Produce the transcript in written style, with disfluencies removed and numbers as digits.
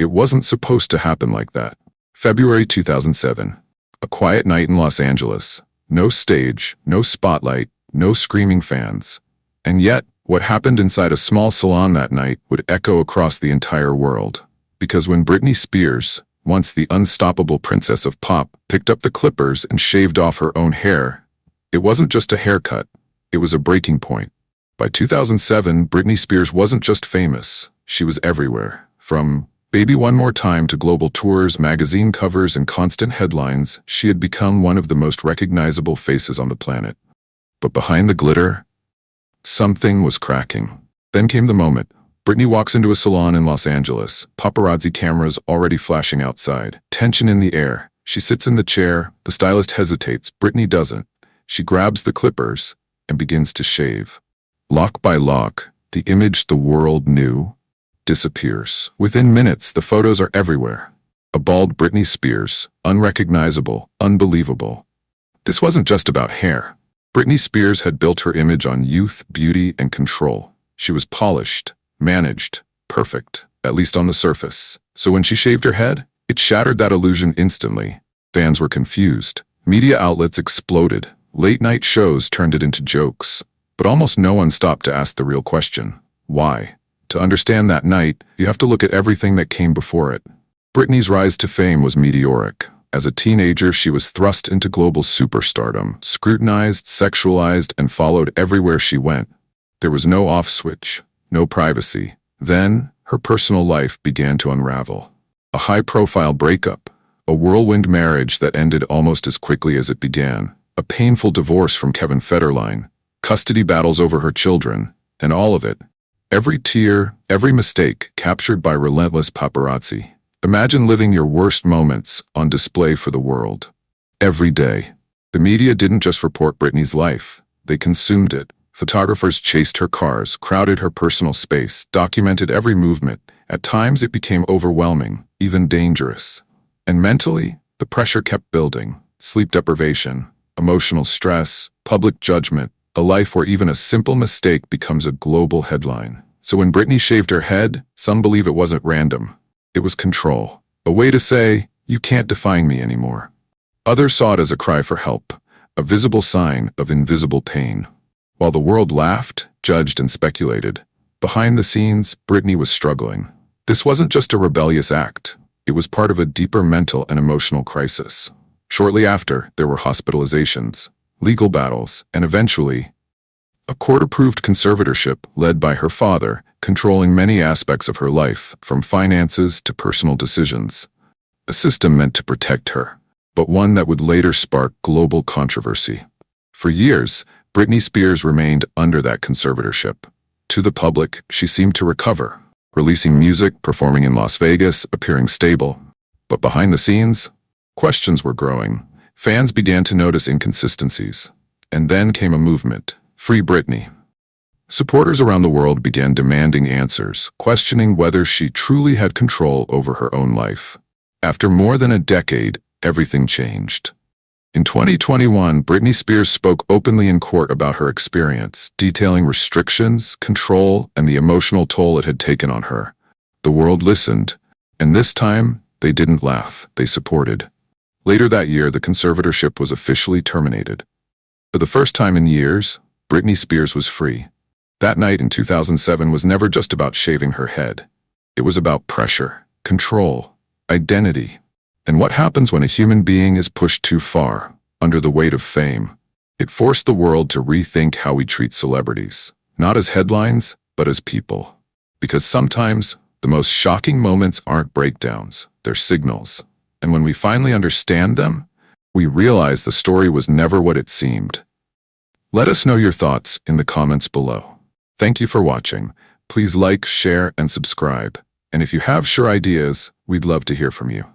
It wasn't supposed to happen like that. February 2007. A quiet night in Los Angeles. No stage, no spotlight, no screaming fans. And yet, what happened inside a small salon that night would echo across the entire world. Because when Britney Spears, once the unstoppable princess of pop, picked up the clippers and shaved off her own hair, it wasn't just a haircut, it was a breaking point. By 2007, Britney Spears wasn't just famous, she was everywhere. From Baby One More Time to global tours, magazine covers, and constant headlines, she had become one of the most recognizable faces on the planet. But behind the glitter, something was cracking. Then came the moment. Britney walks into a salon in Los Angeles, paparazzi cameras already flashing outside, tension in the air. She sits in the chair, the stylist hesitates, Britney doesn't. She grabs the clippers and begins to shave. Lock by lock, the image the world knew disappears. Within minutes, the photos are everywhere. A bald Britney Spears, unrecognizable, unbelievable. This wasn't just about hair. Britney Spears had built her image on youth, beauty, and control. She was polished, managed, perfect, at least on the surface. So when she shaved her head, it shattered that illusion instantly. Fans were confused. Media outlets exploded. Late-night shows turned it into jokes. But almost no one stopped to ask the real question. Why? To understand that night, you have to look at everything that came before it. Britney's rise to fame was meteoric. As a teenager, she was thrust into global superstardom, scrutinized, sexualized, and followed everywhere she went. There was no off switch, no privacy. Then, her personal life began to unravel. A high-profile breakup, a whirlwind marriage that ended almost as quickly as it began, a painful divorce from Kevin Federline, custody battles over her children, and all of it. Every tear, every mistake captured by relentless paparazzi. Imagine living your worst moments on display for the world. Every day. The media didn't just report Britney's life, they consumed it. Photographers chased her cars, crowded her personal space, documented every movement. At times it became overwhelming, even dangerous. And mentally, the pressure kept building. Sleep deprivation, emotional stress, public judgment, a life where even a simple mistake becomes a global headline. So when Britney shaved her head, some believe it wasn't random. It was control. A way to say, you can't define me anymore. Others saw it as a cry for help, a visible sign of invisible pain. While the world laughed, judged, and speculated, behind the scenes, Britney was struggling. This wasn't just a rebellious act. It was part of a deeper mental and emotional crisis. Shortly after, there were hospitalizations, legal battles, and eventually, a court-approved conservatorship led by her father, controlling many aspects of her life, from finances to personal decisions. A system meant to protect her, but one that would later spark global controversy. For years, Britney Spears remained under that conservatorship. To the public, she seemed to recover, releasing music, performing in Las Vegas, appearing stable. But behind the scenes, questions were growing. Fans began to notice inconsistencies. And then came a movement, Free Britney. Supporters around the world began demanding answers, questioning whether she truly had control over her own life. After more than a decade, everything changed. In 2021, Britney Spears spoke openly in court about her experience, detailing restrictions, control, and the emotional toll it had taken on her. The world listened, and this time, they didn't laugh, they supported. Later that year, the conservatorship was officially terminated. For the first time in years, Britney Spears was free. That night in 2007 was never just about shaving her head. It was about pressure, control, identity. And what happens when a human being is pushed too far, under the weight of fame? It forced the world to rethink how we treat celebrities, not as headlines, but as people. Because sometimes, the most shocking moments aren't breakdowns, they're signals. And when we finally understand them, we realize the story was never what it seemed. Let us know your thoughts in the comments below. Thank you for watching. Please like, share, and subscribe. And if you have sure ideas, we'd love to hear from you.